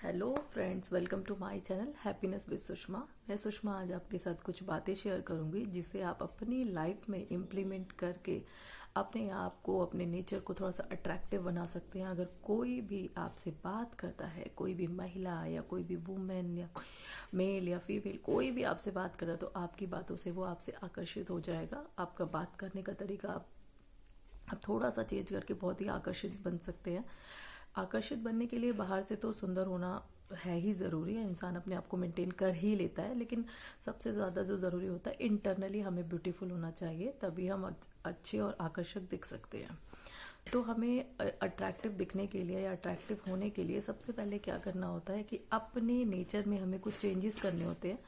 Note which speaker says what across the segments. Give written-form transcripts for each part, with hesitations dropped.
Speaker 1: Hello friends, welcome to my channel happiness with Sushma. मैं सुषमा आज आपके साथ कुछ बातें शेयर करूंगी जिसे आप अपनी लाइफ में इम्प्लीमेंट करके अपने आप को, अपने नेचर को थोड़ा सा अट्रैक्टिव बना सकते हैं। अगर कोई भी आपसे बात करता है, कोई भी महिला या कोई भी वुमेन या मेल या फीमेल, कोई भी आपसे बात करता है तो आपकी बातों से वो आपसे आकर्षित हो जाएगा। आपका बात करने का तरीका आप थोड़ा सा चेंज करके बहुत ही आकर्षित बन सकते हैं। आकर्षित बनने के लिए बाहर से तो सुंदर होना है ही ज़रूरी है, इंसान अपने आप को मेंटेन कर ही लेता है, लेकिन सबसे ज़्यादा जो ज़रूरी होता है इंटरनली हमें ब्यूटीफुल होना चाहिए, तभी हम अच्छे और आकर्षक दिख सकते हैं। तो हमें अट्रैक्टिव दिखने के लिए या अट्रैक्टिव होने के लिए सबसे पहले क्या करना होता है कि अपने नेचर में हमें कुछ चेंजेस करने होते हैं।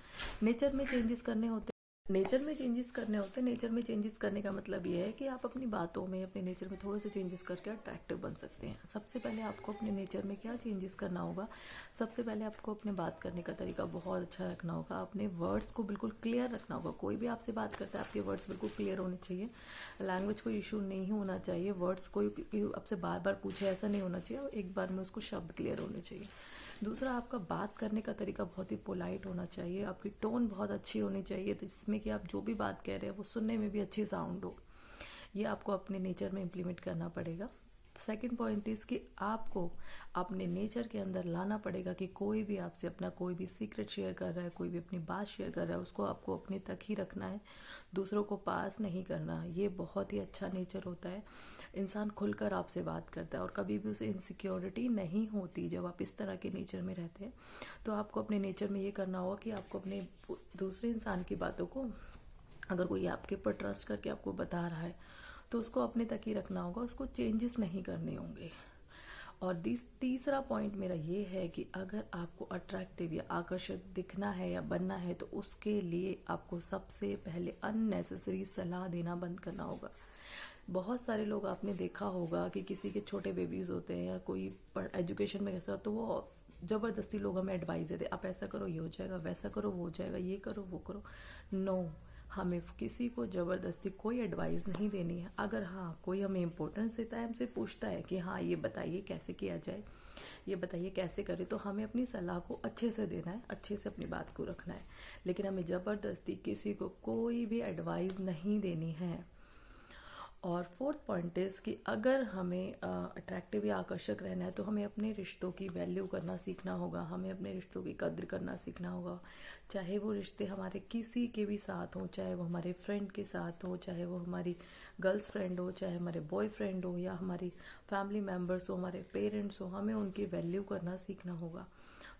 Speaker 1: नेचर में चेंजेस करने होते हैं नेचर में चेंजेस करने का मतलब ये है कि आप अपनी बातों में, अपने नेचर में थोड़े से चेंजेस करके अट्रैक्टिव बन सकते हैं। सबसे पहले आपको अपने नेचर में क्या चेंजेस करना होगा? सबसे पहले आपको अपने बात करने का तरीका बहुत अच्छा रखना होगा। अपने वर्ड्स को बिल्कुल क्लियर रखना होगा। कोई भी आपसे बात करता है, आपके वर्ड्स बिल्कुल क्लियर होने चाहिए। लैंग्वेज कोई इशू नहीं होना चाहिए। वर्ड्स कोई आपसे बार बार पूछे ऐसा नहीं होना चाहिए, एक बार में उसको शब्द क्लियर होने चाहिए। दूसरा, आपका बात करने का तरीका बहुत ही पोलाइट होना चाहिए। आपकी टोन बहुत अच्छी होनी चाहिए, तो जिसमें कि आप जो भी बात कह रहे हैं वो सुनने में भी अच्छी साउंड हो। ये आपको अपने नेचर में इम्प्लीमेंट करना पड़ेगा। सेकंड पॉइंट इज कि आपको अपने नेचर के अंदर लाना पड़ेगा कि कोई भी आपसे अपना कोई भी सीक्रेट शेयर कर रहा है, कोई भी अपनी बात शेयर कर रहा है, उसको आपको अपने तक ही रखना है, दूसरों को पास नहीं करना। ये बहुत ही अच्छा नेचर होता है। इंसान खुलकर आपसे बात करता है और कभी भी उसे इनसिक्योरिटी नहीं होती जब आप इस तरह के नेचर में रहते हैं। तो आपको अपने नेचर में ये करना होगा कि आपको अपने दूसरे इंसान की बातों को, अगर कोई आपके ऊपर ट्रस्ट करके आपको बता रहा है तो उसको अपने तक ही रखना होगा, उसको चेंजेस नहीं करने होंगे। और तीसरा पॉइंट मेरा ये है कि अगर आपको अट्रैक्टिव या आकर्षक दिखना है या बनना है तो उसके लिए आपको सबसे पहले अननेसेसरी सलाह देना बंद करना होगा। बहुत सारे लोग, आपने देखा होगा कि किसी के छोटे बेबीज होते हैं या कोई एजुकेशन में कैसा, तो वो जबरदस्ती लोग हमें एडवाइस देते, आप ऐसा करो ये हो जाएगा, वैसा करो वो हो जाएगा, ये करो वो करो। नो, हमें किसी को जबरदस्ती कोई एडवाइस नहीं देनी है। अगर हाँ कोई हमें इम्पोर्टेंस देता है, हमसे पूछता है कि हाँ ये बताइए कैसे किया जाए, ये बताइए कैसे करें, तो हमें अपनी सलाह को अच्छे से देना है, अच्छे से अपनी बात को रखना है। लेकिन हमें जबरदस्ती किसी को कोई भी एडवाइस नहीं देनी है। और फोर्थ पॉइंट इज कि अगर हमें अट्रैक्टिव या आकर्षक रहना है तो हमें अपने रिश्तों की वैल्यू करना सीखना होगा, हमें अपने रिश्तों की कद्र करना सीखना होगा। चाहे वो रिश्ते हमारे किसी के भी साथ हों, चाहे वो हमारे फ्रेंड के साथ हो, चाहे वो हमारी गर्ल्स फ्रेंड हो, चाहे हमारे बॉयफ्रेंड हो, या हमारी फैमिली मेम्बर्स हो, हमारे पेरेंट्स हो, हमें उनकी वैल्यू करना सीखना होगा।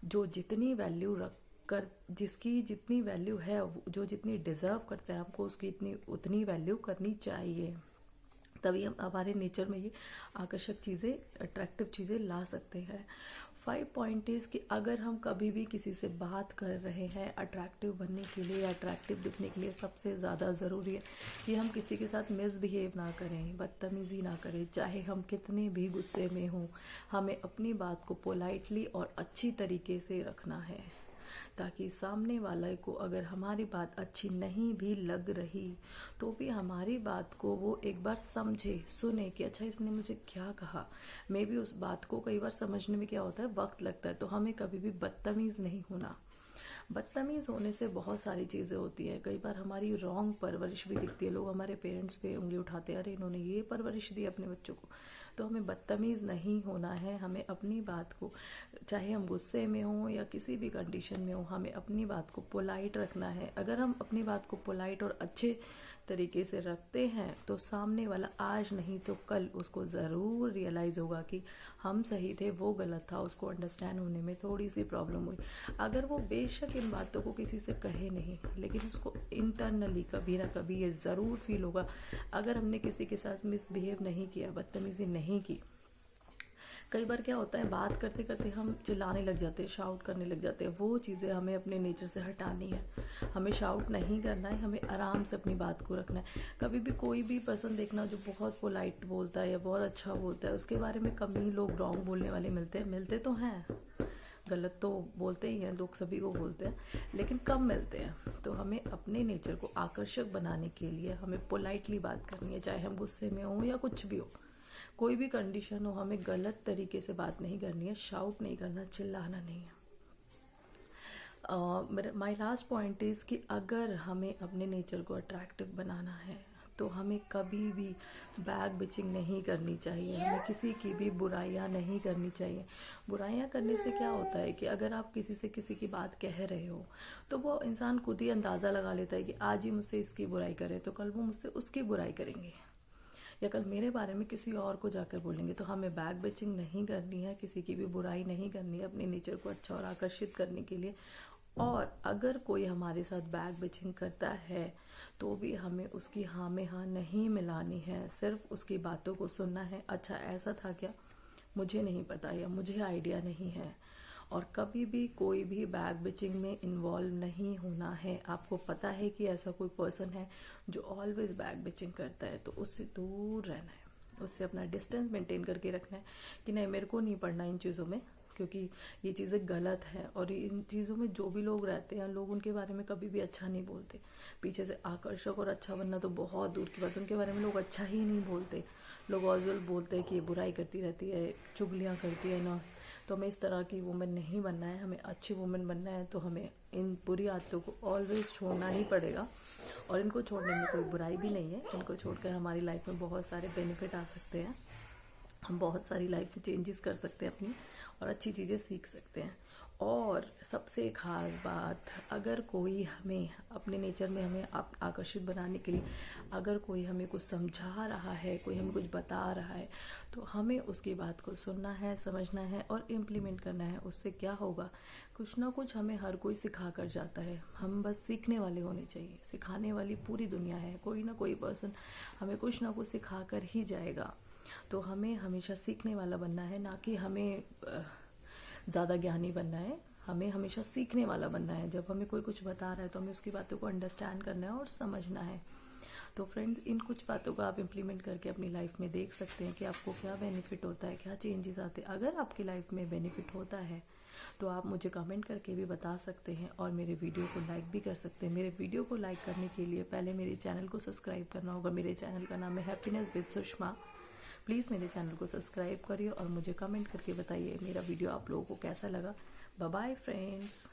Speaker 1: जो जितनी वैल्यू रख कर, जिसकी जितनी वैल्यू है, जो जितनी डिजर्व करता है, हमको उसकी उतनी वैल्यू करनी चाहिए। तभी हम हमारे नेचर में ये आकर्षक चीज़ें, अट्रैक्टिव चीज़ें ला सकते हैं। 5 पॉइंट इज कि अगर हम कभी भी किसी से बात कर रहे हैं अट्रैक्टिव बनने के लिए या अट्रैक्टिव दिखने के लिए, सबसे ज़्यादा ज़रूरी है कि हम किसी के साथ मिसबिहेव ना करें, बदतमीज़ी ना करें। चाहे हम कितने भी गुस्से में हों, हमें अपनी बात को पोलाइटली और अच्छी तरीके से रखना है, ताकि सामने वाले को अगर हमारी बात अच्छी नहीं भी लग रही तो भी हमारी बात को वो एक बार समझे, सुने कि अच्छा इसने मुझे क्या कहा। मे भी उस बात को कई बार समझने में क्या होता है, वक्त लगता है। तो हमें कभी भी बदतमीज नहीं होना। बदतमीज होने से बहुत सारी चीज़ें होती हैं। कई बार हमारी रॉन्ग परवरिश भी दिखती है, लोग हमारे पेरेंट्स पे उंगली उठाते हैं, अरे इन्होंने ये परवरिश दी अपने बच्चों को। तो हमें बदतमीज नहीं होना है। हमें अपनी बात को, चाहे हम गुस्से में हों या किसी भी कंडीशन में हो, हमें अपनी बात को पोलाइट रखना है। अगर हम अपनी बात को पोलाइट और अच्छे तरीके से रखते हैं तो सामने वाला आज नहीं तो कल उसको ज़रूर रियलाइज़ होगा कि हम सही थे, वो गलत था, उसको अंडरस्टैंड होने में थोड़ी सी प्रॉब्लम हुई। अगर वो बेशक इन बातों को किसी से कहे नहीं, लेकिन उसको इंटरनली कभी ना कभी ये ज़रूर फील होगा। अगर हमने किसी के साथ मिसबिहेव नहीं किया, बदतमीजी नहीं की, कई बार क्या होता है, बात करते करते हम चिल्लाने लग जाते हैं, शाउट करने लग जाते हैं। वो चीज़ें हमें अपने नेचर से हटानी है। हमें शाउट नहीं करना है, हमें आराम से अपनी बात को रखना है। कभी भी कोई भी पर्सन देखना जो बहुत पोलाइट बोलता है या बहुत अच्छा बोलता है, उसके बारे में कम ही लोग रॉन्ग बोलने वाले मिलते तो हैं, गलत तो बोलते ही हैं, लोग सभी को बोलते हैं, लेकिन कम मिलते हैं। तो हमें अपने नेचर को आकर्षक बनाने के लिए हमें पोलाइटली बात करनी है, चाहे हम गुस्से में हो या कुछ भी हो। कोई भी कंडीशन हो, हमें गलत तरीके से बात नहीं करनी है, शाउट नहीं करना, चिल्लाना नहीं है। माय लास्ट पॉइंट इज कि अगर हमें अपने नेचर को अट्रैक्टिव बनाना है तो हमें कभी भी बैक बिचिंग नहीं करनी चाहिए, हमें किसी की भी बुराइयां नहीं करनी चाहिए। बुराइयां करने से क्या होता है कि अगर आप किसी से किसी की बात कह रहे हो तो वो इंसान खुद ही अंदाज़ा लगा लेता है कि आज ही मुझसे इसकी बुराई करे तो कल वो मुझसे उसकी बुराई करेंगे, या कल मेरे बारे में किसी और को जाकर बोलेंगे। तो हमें बैक बिचिंग नहीं करनी है, किसी की भी बुराई नहीं करनी है अपने नेचर को अच्छा और आकर्षित करने के लिए। और अगर कोई हमारे साथ बैक बिचिंग करता है तो भी हमें उसकी हाँ में हाँ नहीं मिलानी है, सिर्फ उसकी बातों को सुनना है। अच्छा ऐसा था क्या, मुझे नहीं पता या मुझे आइडिया नहीं है। और कभी भी कोई भी बैक बिचिंग में इन्वॉल्व नहीं होना है। आपको पता है कि ऐसा कोई पर्सन है जो ऑलवेज बैक बिचिंग करता है तो उससे दूर रहना है, उससे अपना डिस्टेंस मेंटेन करके रखना है कि नहीं, मेरे को नहीं पढ़ना इन चीज़ों में, क्योंकि ये चीज़ें गलत है। और इन चीज़ों में जो भी लोग रहते हैं, लोग उनके बारे में कभी भी अच्छा नहीं बोलते। पीछे से आकर्षक और अच्छा बनना तो बहुत दूर की बात, उनके बारे में लोग अच्छा ही नहीं बोलते। लोग ऑलवेज बोलते हैं कि ये बुराई करती रहती है, चुगलियाँ करती है ना। तो हमें इस तरह की वुमेन नहीं बनना है, हमें अच्छी वुमेन बनना है। तो हमें इन बुरी आदतों को ऑलवेज छोड़ना ही पड़ेगा। और इनको छोड़ने में कोई बुराई भी नहीं है, इनको छोड़कर हमारी लाइफ में बहुत सारे बेनिफिट आ सकते हैं, हम बहुत सारी लाइफ में चेंजेस कर सकते हैं अपनी, और अच्छी चीज़ें सीख सकते हैं। और सबसे खास बात, अगर कोई हमें अपने नेचर में हमें आकर्षित बनाने के लिए अगर कोई हमें कुछ समझा रहा है, कोई हमें कुछ बता रहा है, तो हमें उसकी बात को सुनना है, समझना है और इम्प्लीमेंट करना है। उससे क्या होगा, कुछ ना कुछ हमें हर कोई सिखा कर जाता है, हम बस सीखने वाले होने चाहिए। सिखाने वाली पूरी दुनिया है, कोई ना कोई पर्सन हमें कुछ ना कुछ सिखा कर ही जाएगा। तो हमें हमेशा सीखने वाला बनना है, ना कि हमें ज़्यादा ज्ञानी बनना है। हमें हमेशा सीखने वाला बनना है। जब हमें कोई कुछ बता रहा है तो हमें उसकी बातों को अंडरस्टैंड करना है और समझना है। तो फ्रेंड्स, इन कुछ बातों को आप इम्प्लीमेंट करके अपनी लाइफ में देख सकते हैं कि आपको क्या बेनिफिट होता है, क्या चेंजेस आते हैं। अगर आपकी लाइफ में बेनिफिट होता है तो आप मुझे कमेंट करके भी बता सकते हैं और मेरे वीडियो को लाइक भी कर सकते हैं। मेरे वीडियो को लाइक करने के लिए पहले मेरे चैनल को सब्सक्राइब करना होगा। मेरे चैनल का नाम है हैप्पीनेस विद सुषमा। प्लीज़ मेरे चैनल को सब्सक्राइब करिए और मुझे कमेंट करके बताइए मेरा वीडियो आप लोगों को कैसा लगा। Bye bye friends.